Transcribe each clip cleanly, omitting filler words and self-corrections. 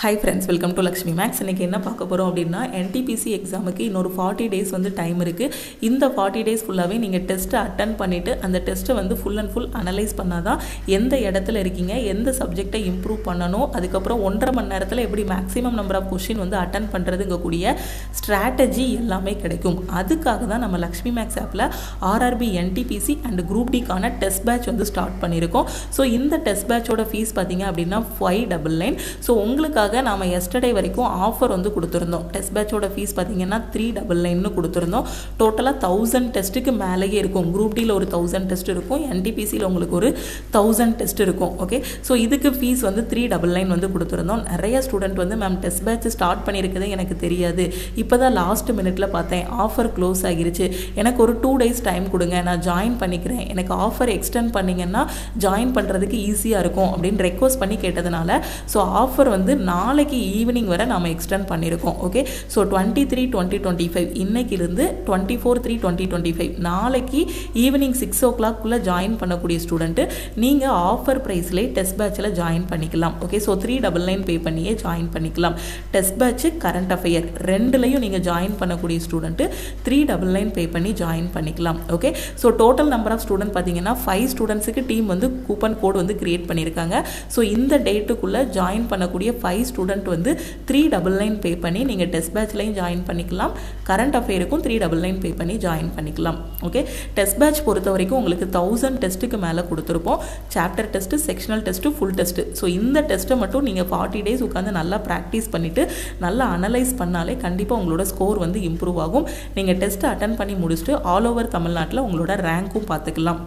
Hi friends, welcome to Lakshmi Max. இன்னைக்கு என்ன பார்க்க போறோம் அப்படினா NTPC எக்ஸாமுக்கு இன்னொரு 40 days வந்து டைம் இருக்கு. இந்த 40 days ஃபுல்லாவே நீங்க டெஸ்ட் அட்டெண்ட் பண்ணிட்டு அந்த டெஸ்ட்டை வந்து ஃபுல் அண்ட் ஃபுல் அனலைஸ் பண்ணாதான் எந்த இடத்துல இருக்கீங்க, எந்த சப்ஜெக்ட்டை இம்ப்ரூவ் பண்ணனும், அதுக்கு அப்புறம் 1.5 மணி நேரத்துல எப்படி மேக்ஸिमम நம்பர் ஆஃப் क्वेश्चन வந்து அட்டெண்ட் பண்றதுங்க கூடிய ஸ்ட்ராட்டஜி எல்லாமே கிடைக்கும். அதுக்காக தான் நம்ம லக்ஷ்மி மேக்ஸ் ஆப்ல RRB NTPC and Group D கான டெஸ்ட் பேட்ச் வந்து ஸ்டார்ட் பண்ணிருக்கோம். சோ இந்த டெஸ்ட் பேட்சோட ஃபீஸ் பாத்தீங்க அப்படினா 599. சோ உங்களுக்கு நாம yesterday வரைக்கும் ஆஃபர் வந்து கொடுத்திருந்தோம். டெஸ்ட் பேட்சோட ஃபீஸ் பாத்தீங்கன்னா 399 னு கொடுத்திருந்தோம். டோட்டலா 1000 டெஸ்ட்க்கு மேலயே இருக்கும். குரூப் டி ல ஒரு 1000 டெஸ்ட் இருக்கும், NTPC ல உங்களுக்கு ஒரு 1000 டெஸ்ட் இருக்கும். ஓகே, சோ இதுக்கு ஃபீஸ் வந்து 399 வந்து கொடுத்திருந்தோம். நிறைய ஸ்டூடண்ட் வந்து மேம் டெஸ்ட் பேட்ச் ஸ்டார்ட் பண்ணிருக்கதே எனக்கு தெரியாது, இப்போதான் லாஸ்ட் மினிட்ல பார்த்தேன், ஆஃபர் க்ளோஸ் ஆகிருச்சு, எனக்கு ஒரு 2 days டைம் கொடுங்க, நான் ஜாயின் பண்ணிக்கிறேன், எனக்கு ஆஃபர் எக்ஸ்டெண்ட் பண்ணீங்கன்னா ஜாயின் பண்றதுக்கு ஈஸியா இருக்கும் அப்படின்னு ரெக்வெஸ்ட் பண்ணி கேட்டதனால சோ ஆஃபர் வந்து நாளைக்கு ஈவினிங் வரை நாம எக்ஸ்டெண்ட் பண்ணிருக்கோம். ஓகே, சோ 23/2025 இன்னைக்கு இருந்து 24/3/2025 நாளைக்கு ஈவினிங் 6 o'clock குள்ள ஜாயின் பண்ணக்கூடிய ஸ்டூடண்ட் நீங்க ஆஃபர் பிரைஸ்ல டெஸ்ட் பேட்ச்ல ஜாயின் பண்ணிக்கலாம். ஓகே, சோ 399 பே பண்ணியே ஜாயின் பண்ணிக்கலாம். டெஸ்ட் பேட்ச் கரண்ட் அஃபேர் ரெண்டுலயும் நீங்க ஜாயின் பண்ணக்கூடிய ஸ்டூடண்ட் 399 பே பண்ணி ஜாயின் பண்ணிக்கலாம். Okay, so total number of student பாத்தீங்கன்னா 5 ஸ்டூடண்ட்ஸ்க்கு டீம் வந்து கூப்பன் கோட் வந்து கிரியேட் பண்ணிருக்காங்க. சோ இந்த டேட்டுக்குள்ள ஜாயின் பண்ணக்கூடிய 5 ஸ்டூடண்ட் வந்து 399 பே பண்ணி நீங்க டெஸ்ட் பேட்ச்லயும் ஜாயின் பண்ணிக்கலாம், கரண்ட் அஃபேருக்கும் 399 பே பண்ணி ஜாயின் பண்ணிக்கலாம். ஓகே, டெஸ்ட் பேட்ச் பொறுத்த வரைக்கும் உங்களுக்கு 1000 டெஸ்ட்டுக்கு மேல கொடுத்திருப்போம். Chapter test, sectional test, full test. So இந்த டெஸ்ட்டை மட்டும் நீங்க 40 days உட்கார்ந்து நல்லா பிராக்டீஸ் பண்ணிட்டு நல்லா அனலைஸ் பண்ணாலே கண்டிப்பா உங்களோட ஸ்கோர் வந்து இம்ப்ரூவ் ஆகும். நீங்க டெஸ்ட் அட்டெண்ட் பண்ணி முடிச்சிட்டு ஆல் ஓவர் தமிழ்நாட்டுல உங்களோட ரேங்க்கும் பார்த்துக்கலாம்.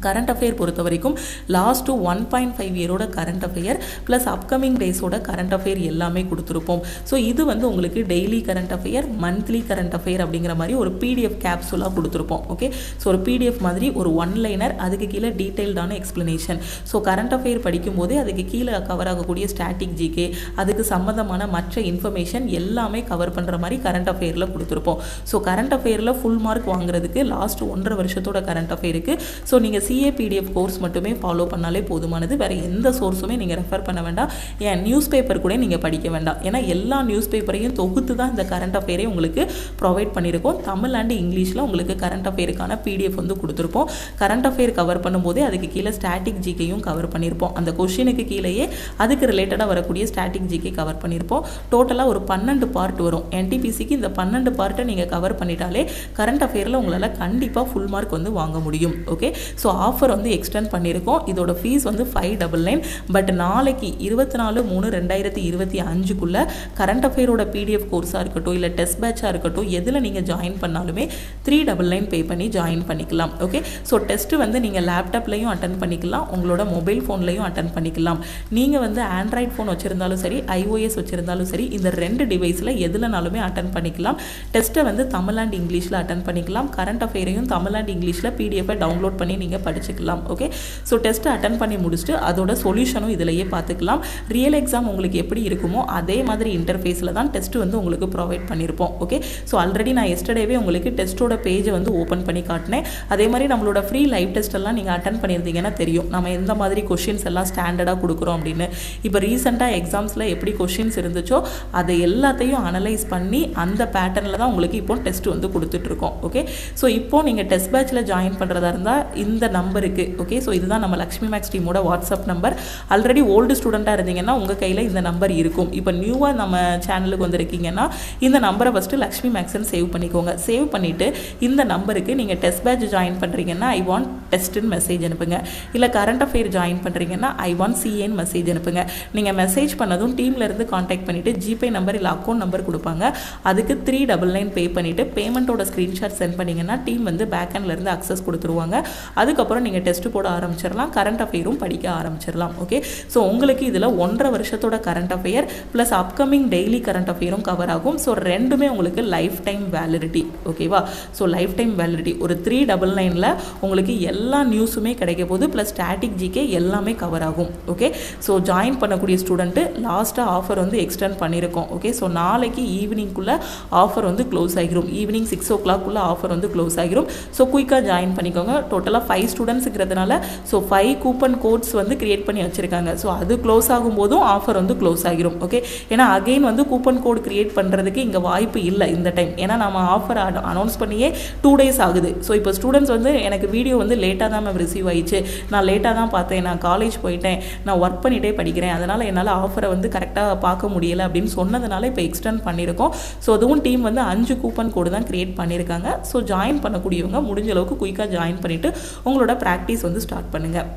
கரண்ட் அஃபேர் பொறுத்த வரைக்கும் லாஸ்ட் 1.5 இயரோட கரண்ட் அஃபேர் பிளஸ் அப்கமிங் டேஸோட கரண்ட் அஃபேர் எல்லாமே கொடுத்துருப்போம். ஸோ இது வந்து உங்களுக்கு daily current affair, monthly current affair அப்படிங்கிற மாதிரி ஒரு PDF கேப்சூலாக கொடுத்துருப்போம். ஓகே, ஸோ ஒரு PDF மாதிரி ஒரு 1 liner, அதுக்கு கீழே டீட்டெயில்டான எக்ஸ்பிளனேஷன். ஸோ கரண்ட் அஃபேர் படிக்கும் போதே அதுக்கு கீழே கவர் ஆகக்கூடிய ஸ்டாட்டிக் ஜிகே, அதுக்கு சம்மந்தமான மற்ற இன்ஃபர்மேஷன் எல்லாமே கவர் பண்ணுற மாதிரி கரண்ட் அஃபேரில் கொடுத்துருப்போம். ஸோ கரண்ட் அஃபேரில் ஃபுல் மார்க் வாங்குறதுக்கு லாஸ்ட் 1.5 வருஷத்தோட கரண்ட் அஃபேருக்கு ஸோ நீங்கள் CA PDF கோர்ஸ் மட்டுமே ஃபாலோ பண்ணாலே போதுமானது. வேற எந்த சோர்ஸுமே நீங்க ரெஃபர் பண்ண வேண்டாம். ஏன் நியூஸ் பேப்பர் கூட நீங்க படிக்க வேண்டாம். ஏன்னா எல்லா நியூஸ் பேப்பரையும் தொகுத்து தான் இந்த கரண்ட் அஃபேரை உங்களுக்கு ப்ரொவைட் பண்ணியிருக்கோம். தமிழ் அண்ட் இங்கிலீஷ்ல உங்களுக்கு கரண்ட் அஃபேருக்கான PDF வந்து கொடுத்துருப்போம். கரண்ட் அஃபேர் கவர் பண்ணும்போதே அதுக்கு கீழே ஸ்டாட்டிக் ஜிகேயும் கவர் பண்ணியிருப்போம். அந்த கொஸ்டினுக்கு கீழேயே அதுக்கு ரிலேட்டடாக வரக்கூடிய ஸ்டாட்டிக் ஜிகே கவர் பண்ணியிருப்போம். டோட்டலாக ஒரு 12 பார்ட் வரும். NTPCக்கு இந்த 12 பார்ட்டை நீங்க கவர் பண்ணிட்டாலே கரண்ட் அஃபேரில் உங்களால் கண்டிப்பாக ஃபுல் மார்க் வந்து வாங்க முடியும். ஓகே, ஸோ ஆஃபர் வந்து எக்ஸ்டெண்ட் பண்ணியிருக்கோம். இதோட ஃபீஸ் வந்து 599. பட் நாளைக்கு 24/3/2025 கரண்ட் அஃபேரோட PDF கோர்ஸாக இருக்கட்டும், இல்லை டெஸ்ட் பேட்சாக இருக்கட்டும், எதில் நீங்கள் ஜாயின் பண்ணாலுமே 399 பே பண்ணி ஜாயின் பண்ணிக்கலாம். ஓகே, ஸோ டெஸ்ட் வந்து நீங்கள் லேப்டாப்லையும் அட்டன் பண்ணிக்கலாம், உங்களோட மொபைல் ஃபோன்லையும் அட்டன் பண்ணிக்கலாம். நீங்கள் வந்து ஆண்ட்ராய்ட் ஃபோன் வச்சுருந்தாலும் சரி, iOS வச்சுருந்தாலும் சரி, இந்த 2 டிவைஸில் எதுலனாலுமே அட்டன் பண்ணிக்கலாம். டெஸ்ட்டை வந்து தமிழ் அண்ட் இங்கிலீஷில் அட்டன் பண்ணிக்கலாம். கரண்ட் அஃபேரையும் தமிழ் அண்ட் இங்கிலீஷில் PDF டவுன்லோட் பண்ணி நீங்கள் படிச்சுக்கலாம். ஓகே, ஸோ டெஸ்ட் அட்டெண்ட் பண்ணி முடிச்சுட்டு அதோட சொல்யூஷனும் இதிலேயே பார்த்துக்கலாம். ரியல் எக்ஸாம் உங்களுக்கு எப்படி இருக்குமோ அதே மாதிரி இன்டர்ஃபேஸில் தான் டெஸ்ட் வந்து உங்களுக்கு ப்ரொவைட் பண்ணியிருப்போம். ஓகே, ஸோ ஆல்ரெடி நான் எஸ்டர்டேவே உங்களுக்கு டெஸ்ட்டோட பேஜை வந்து ஓப்பன் பண்ணி காட்டினேன். அதே மாதிரி நம்மளோட ஃப்ரீ லைவ் டெஸ்ட் எல்லாம் நீங்கள் அட்டன் பண்ணியிருந்தீங்கன்னா தெரியும் நம்ம எந்த மாதிரி கொஷின்ஸ் எல்லாம் ஸ்டாண்டர்டாக கொடுக்குறோம் அப்படின்னு. இப்போ ரீசெண்டாக எக்ஸாம்ஸில் எப்படி கொஷின்ஸ் இருந்துச்சோ அதை எல்லாத்தையும் அனலைஸ் பண்ணி அந்த பேட்டர்னில் தான் உங்களுக்கு இப்போ டெஸ்ட் வந்து கொடுத்துட்ருக்கோம். ஓகே, ஸோ இப்போ நீங்கள் டெஸ்ட் பேட்சில் ஜாயின் பண்ணுறதா இருந்தால் இந்த நம்பருக்கு, ஓகே, ஸோ இதுதான் நம்ம லக்ஷ்மி மேக்ஸ் டீமோட வாட்ஸ்அப் நம்பர். ஆல்ரெடி ஓல்டு ஸ்டூடெண்ட்டாக இருந்தீங்கன்னா உங்கள் கையில் இந்த நம்பர் இருக்கும். இப்போ நியூவாக நம்ம சேனலுக்கு வந்திருக்கீங்கன்னா இந்த நம்பரை ஃபஸ்ட்டு லக்ஷ்மி மேக்ஸ்ன்னு சேவ் பண்ணிக்கோங்க. சேவ் பண்ணிவிட்டு இந்த நம்பருக்கு நீங்கள் டெஸ்ட் பேட்ச் ஜாயின் பண்ணுறீங்கன்னா ஐ வாண்ட் டெஸ்ட்டுன்னு மெசேஜ் அனுப்புங்க. இல்லை கரண்ட் அஃபேர் ஜாயின் பண்ணுறீங்கன்னா ஐ வாண்ட் CAன்னு மெசேஜ் அனுப்புங்க. நீங்கள் மெசேஜ் பண்ணதும் டீம்லேருந்து காண்டாக்ட் பண்ணிவிட்டு ஜிபே நம்பர் இல்லை அக்கௌண்ட் நம்பர் கொடுப்பாங்க. அதுக்கு 399 பே பண்ணிவிட்டு பேமெண்ட்டோட ஸ்க்ரீன்ஷாட் சென்ட் பண்ணிங்கன்னா டீம் வந்து பேக்ஹேண்ட்லேருந்து அக்சஸ் கொடுத்துருவாங்க. அதுக்கப்புறம் நீங்கள் டெஸ்ட் போட ஆரம்பிச்சிடலாம், கரண்ட் அஃபேரும் படிக்க ஆரம்பிச்சிடலாம். ஓகே, ஸோ உங்களுக்கு இதில் 1.5 வருஷத்தோட current affair plus upcoming daily current அஃபேரும் கவர் ஆகும். ஸோ ரெண்டுமே உங்களுக்கு லைஃப் டைம் வேலிடிட்டி. ஓகேவா, ஸோ லைஃப் டைம் வேலிடிட்டி ஒரு 399ல் உங்களுக்கு எல்லா நியூஸுமே கிடைக்க போகுது, ப்ளஸ் ஸ்டாட்டிக் ஜிகே எல்லாமே கவர் ஆகும். ஓகே, ஸோ ஜாயின் பண்ணக்கூடிய ஸ்டூடெண்ட்டு லாஸ்ட்டாக ஆஃபர் வந்து எக்ஸ்டெண்ட் பண்ணியிருக்கோம். ஓகே, ஸோ நாளைக்கு ஈவினிங்குள்ளே ஆஃபர் வந்து க்ளோஸ் ஆகிரும். ஈவினிங் 6 o'clock ஆஃபர் வந்து க்ளோஸ் ஆகிரும். ஸோ குயிக்காக ஜாயின் பண்ணிக்கோங்க. டோட்டலாக 5 5 ஸ்டூடெண்ட்ஸுங்கிறதுனால ஸோ 5 கூப்பன் கோட்ஸ் வந்து கிரியேட் பண்ணி வச்சுருக்காங்க. ஸோ அது க்ளோஸ் ஆகும்போதும் ஆஃபர் வந்து க்ளோஸ் ஆகிரும். ஓகே, ஏன்னா அகெயின் வந்து கூப்பன் கோட் கிரியேட் பண்ணுறதுக்கு இங்கே வாய்ப்பு இல்லை இந்த டைம். ஏன்னா நம்ம ஆஃபர் அனௌன்ஸ் பண்ணியே 2 days ஆகுது. ஸோ இப்போ ஸ்டூடெண்ட்ஸ் வந்து எனக்கு வீடியோ வந்து லேட்டாக தான் மேம் ரிசீவ் ஆயிடுச்சு, நான் லேட்டாக தான் பார்த்தேன், நான் காலேஜ் போயிட்டேன், நான் ஒர்க் பண்ணிகிட்டே படிக்கிறேன், அதனால் என்னால் ஆஃபரை வந்து கரெக்டாக பார்க்க முடியலை அப்படின்னு சொன்னதுனால இப்போ எக்ஸ்டெண்ட் பண்ணியிருக்கோம். ஸோ அதுவும் டீம் வந்து 5 கூப்பன் கோடு தான் கிரியேட் பண்ணியிருக்காங்க. ஸோ ஜாயின் பண்ணக்கூடியவங்க முடிஞ்ச அளவுக்கு குயிக்காக ஜாயின் பண்ணிவிட்டு உங்களோட ப்ராக்டிஸ் வந்து ஸ்டார்ட் பண்ணுங்கள்.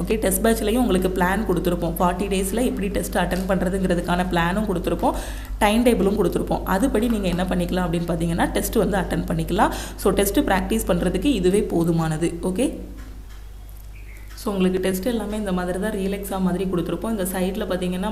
ஓகே, டெஸ்ட் பேட்ச்லையும் உங்களுக்கு பிளான் கொடுத்துருப்போம். 40 days எப்படி டெஸ்ட் அட்டன் பண்ணுறதுங்கிறதுக்கான பிளானும் கொடுத்துருப்போம், டைம் டேபிளும் கொடுத்துருப்போம். அதுபடி நீங்கள் என்ன பண்ணிக்கலாம் அப்படின்னு பார்த்தீங்கன்னா டெஸ்ட் வந்து அட்டன் பண்ணிக்கலாம். ஸோ டெஸ்ட்டு ப்ராக்டிஸ் பண்ணுறதுக்கு இதுவே போதுமானது. ஓகே, ஸோ உங்களுக்கு டெஸ்ட் எல்லாமே இந்த மாதிரி தான் ரியல் எக்ஸாம் மாதிரி கொடுத்துருப்போம். இந்த சைடில் பார்த்தீங்கன்னா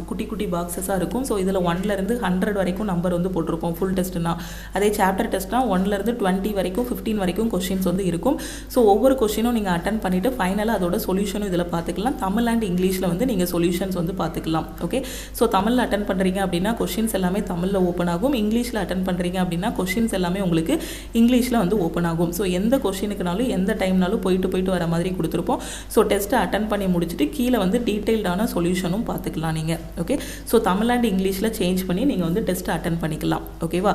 குட்டி குட்டி பாக்ஸஸாக இருக்கும். ஸோ இதில் 1லேருந்து 100 வரைக்கும் நம்பர் வந்து போட்டிருப்போம் ஃபுல் டெஸ்ட்னா. அதே சாப்டர் டெஸ்ட்னா 1லேருந்து 20 வரைக்கும் 15 வரைக்கும் கொஷின்ஸ் வந்து இருக்கும். ஸோ ஒவ்வொரு கொஷினும் நீங்கள் அட்டன் பண்ணிவிட்டு ஃபைனலாக அதோட சொல்யூஷனும் இதில் பார்த்துக்கலாம். தமிழ் அண்ட் இங்கிலீஷில் வந்து நீங்கள் சொல்யூஷன்ஸ் வந்து பார்த்துக்கலாம். ஓகே, ஸோ தமிழில் அட்டன் பண்ணுறீங்க அப்படின்னா கொஷின்ஸ் எல்லாமே தமிழில் ஓப்பன் ஆகும். இங்கிலீஷில் அட்டன் பண்ணுறீங்க அப்படின்னா கொஷின்ஸ் எல்லாமே உங்களுக்கு இங்கிலீஷில் வந்து ஓப்பன் ஆகும். ஸோ எந்த கொஷினுக்குனாலும் எந்த டைம்னாலும் போயிட்டு வர மாதிரி கொடுத்துருப்போம். ஸோ டெஸ்ட்டை அட்டன் பண்ணி முடிச்சுட்டு கீழே வந்து டீட்டெயில்டான சொல்யூஷனும் பார்த்துக்கலாம் நீங்கள். ஓகே, ஸோ தமிழ் அண்ட் இங்கிலீஷில் சேஞ்ச் பண்ணி நீங்கள் வந்து டெஸ்ட்டை அட்டன் பண்ணிக்கலாம். ஓகேவா?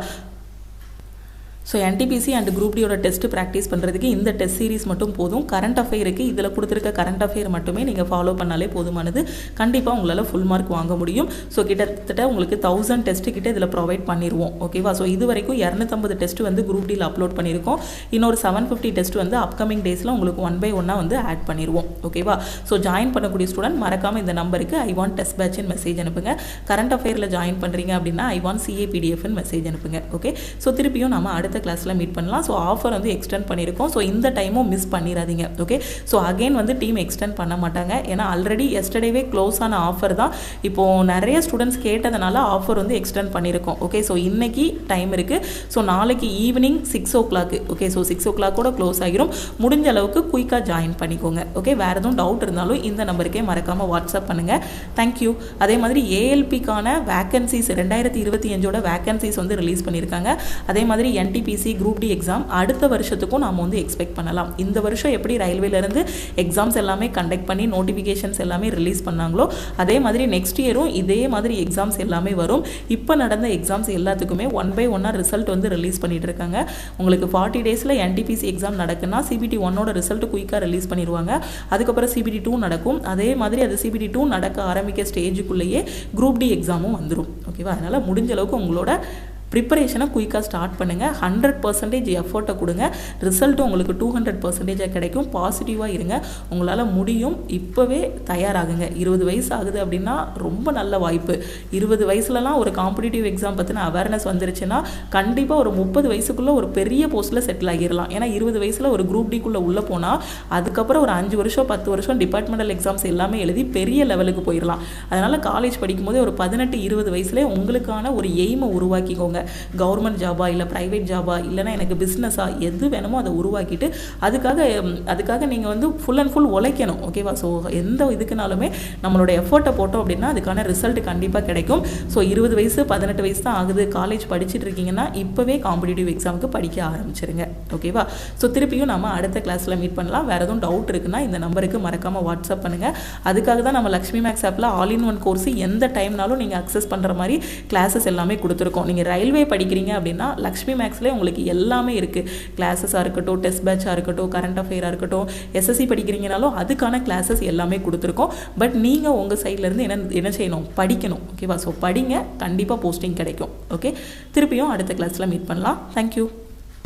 ஸோ NTPC அண்ட் குரூப் டியோட டெஸ்ட் ப்ராக்டிஸ் பண்ணுறதுக்கு இந்த டெஸ்ட் சீரிஸ் மட்டும் போதும். கரண்ட் அஃபேருக்கு இதில் கொடுத்துருக்க கரண்ட் அஃபேர் மட்டுமே நீங்கள் ஃபாலோ பண்ணாலே போதுமானது. கண்டிப்பாக உங்களால் ஃபுல் மார்க் வாங்க முடியும். ஸோ கிட்டத்தட்ட உங்களுக்கு 1000 டெஸ்ட்டு கிட்ட இதில் ப்ரொவைட் பண்ணிடுவோம். ஓகேவா? ஸோ இது வரைக்கும் 250 டெஸ்ட் வந்து குரூப் டியில் அப்லோட் பண்ணியிருக்கோம். இன்னொரு 750 டெஸ்ட் வந்து அப்கமிங் டேஸில் உங்களுக்கு 1 by 1 வந்து ஆட் பண்ணிடுவோம். ஓகேவா? ஸோ ஜாயின் பண்ணக்கூடிய ஸ்டூடெண்ட் மறக்காமல் இந்த நம்பருக்கு I want டெஸ்ட் பேட்ச்னு மெசேஜ் அனுப்புங்க. கரண்ட் அஃபேரில் ஜாயின் பண்ணுறீங்க அப்படின்னா I want CA PDF message அனுப்புங்க. ஓகே, ஸோ திருப்பியும் நம்ம அடுத்த கிளாஸில் மீட் பண்ணலாம். ஸோ ஆஃபர் வந்து எக்ஸ்டெண்ட் பண்ணியிருக்கோம். ஸோ இந்த டைமும் மிஸ் பண்ணிடாதீங்க. ஓகே, ஸோ அகெயின் வந்து டீம் எக்ஸ்டெண்ட் பண்ண மாட்டாங்க. ஏன்னா ஆல்ரெடி எஸ்டர்டேவே க்ளோஸ் ஆன ஆஃபர் தான். இப்போது நிறைய ஸ்டூடெண்ட்ஸ் கேட்டதுனால ஆஃபர் வந்து எக்ஸ்டெண்ட் பண்ணியிருக்கோம். ஓகே, ஸோ இன்னைக்கு டைம் இருக்குது. ஸோ நாளைக்கு evening 6 o'clock. Okay, so 6 o'clock கூட க்ளோஸ் ஆகிரும். முடிஞ்ச அளவுக்கு குயிக்காக ஜாயின் பண்ணிக்கோங்க. ஓகே, வேறு எதுவும் டவுட் இருந்தாலும் இந்த நம்பருக்கே மறக்காமல் வாட்ஸ்அப் பண்ணுங்கள். தேங்க்யூ. அதே மாதிரி ALPக்கான வேக்கன்சிஸ் 2025ஓட வேக்கன்சிஸ் வந்து ரிலீஸ் பண்ணியிருக்காங்க. அதே மாதிரி NTPC குரூப் டி எக்ஸாம் அடுத்த வருஷத்துக்கும் நாம் வந்து எக்ஸ்பெக்ட் பண்ணலாம். இந்த வருஷம் எப்படி ரயில்வேலேருந்து எக்ஸாம்ஸ் எல்லாமே கண்டக்ட் பண்ணி நோட்டிஃபிகேஷன்ஸ் எல்லாமே ரிலீஸ் பண்ணாங்களோ அதே மாதிரி நெக்ஸ்ட் இயரும் இதே மாதிரி எக்ஸாம்ஸ் எல்லாமே வரும். இப்போ நடந்த எக்ஸாம்ஸ் எல்லாத்துக்குமே 1 by 1 ரிசல்ட் வந்து ரிலீஸ் பண்ணிட்டு இருக்காங்க. உங்களுக்கு 40 daysல NTPC எக்ஸாம் நடக்குன்னா CBT 1ஓட ரிசல்ட் குயிக்காக ரிலீஸ் பண்ணிடுவாங்க. அதுக்கப்புறம் CBT 2 நடக்கும். அதே மாதிரி அது CBT 2 நடக்க ஆரம்பிக்க ஸ்டேஜுக்குள்ளேயே குரூப் டி எக்ஸாமும் வந்துடும். ஓகேவா? அதனால் முடிஞ்ச அளவுக்கு உங்களோட ப்ரிப்பரேஷனை குயிக்காக ஸ்டார்ட் பண்ணுங்கள். 100% எஃபோர்ட்டை கொடுங்க. ரிசல்ட்டும் உங்களுக்கு 200% கிடைக்கும். பாசிட்டிவாக இருங்க. உங்களால் முடியும். இப்போவே தயாராகுங்க. 20 வயசு ஆகுது அப்படின்னா ரொம்ப நல்ல வாய்ப்பு. 20 வயசுலலாம் ஒரு காம்படிட்டிவ் எக்ஸாம் பற்றின அவேர்னஸ் வந்துருச்சுன்னா கண்டிப்பாக ஒரு 30 வயசுக்குள்ளே ஒரு பெரிய போஸ்ட்டில் செட்டில் ஆகிடலாம். ஏன்னா 20 வயசில் ஒரு குரூப் டிக்குள்ளே உள்ளே போனால் அதுக்கப்புறம் ஒரு 5 வருஷம் 10 வருஷம் டிபார்ட்மெண்டல் எக்ஸாம்ஸ் எல்லாமே எழுதி பெரிய லெவலுக்கு போயிடலாம். அதனால் காலேஜ் படிக்கும்போதே ஒரு 18-20 வயசுலேயே உங்களுக்கான ஒரு எய்மை உருவாக்கிக்கோங்க. கவர்மெண்ட் ஜாபா இல்லை ப்ரைவேட் ஜாபா இல்லைனா எனக்கு பிஸ்னஸா எது வேணுமோ அதை உருவாக்கிட்டு அதுக்காக நீங்கள் வந்து ஃபுல் அண்ட் ஃபுல் உழைக்கணும். ஓகேவா? ஸோ எந்த இதுக்குனாலுமே நம்மளோட எஃபோர்ட்டை போட்டோம் அப்படின்னா அதுக்கான ரிசல்ட் கண்டிப்பாக கிடைக்கும். ஸோ 20 வயசு 18 வயசு தான் ஆகுது காலேஜ் படிச்சுட்டு இருக்கீங்கன்னா இப்போவே காம்படிட்டிவ் எக்ஸாமுக்கு படிக்க ஆரம்பிச்சிருங்க. ஓகேவா? ஸோ திருப்பியும் நம்ம அடுத்த கிளாஸில் மீட் பண்ணலாம். வேறு எதுவும் டவுட் இருக்குன்னா இந்த நம்பருக்கு மறக்காமல் வாட்ஸ்அப் பண்ணுங்கள். அதுக்காக தான் நம்ம லக்ஷ்மி மேக்ஸ் ஆப்பில் all-in-one கோர்ஸ் எந்த டைம்னாலும் நீங்கள் அக்சஸ் பண்ணுற மாதிரி கிளாஸஸ் எல்லாமே கொடுத்துருக்கோம். நீங்கள் ரயில்வே படிக்கிறீங்க அப்படின்னா லக்ஷ்மி மேக்ஸ்லேயே உங்களுக்கு எல்லாமே இருக்குது. கிளாஸஸாக இருக்கட்டும், டெஸ்ட் பேட்சாக இருக்கட்டும், கரண்ட் அஃபேராக இருக்கட்டும், SSC படிக்கிறீங்கனாலும் அதுக்கான கிளாஸஸ் எல்லாமே கொடுத்துருக்கோம். பட் நீங்கள் உங்கள் சைட்லேருந்து என்ன செய்யணும்? படிக்கணும். ஓகேவா? ஸோ படிங்க, கண்டிப்பாக போஸ்டிங் கிடைக்கும். ஓகே, திருப்பியும் அடுத்த கிளாஸில் மீட் பண்ணலாம். தேங்க்யூ.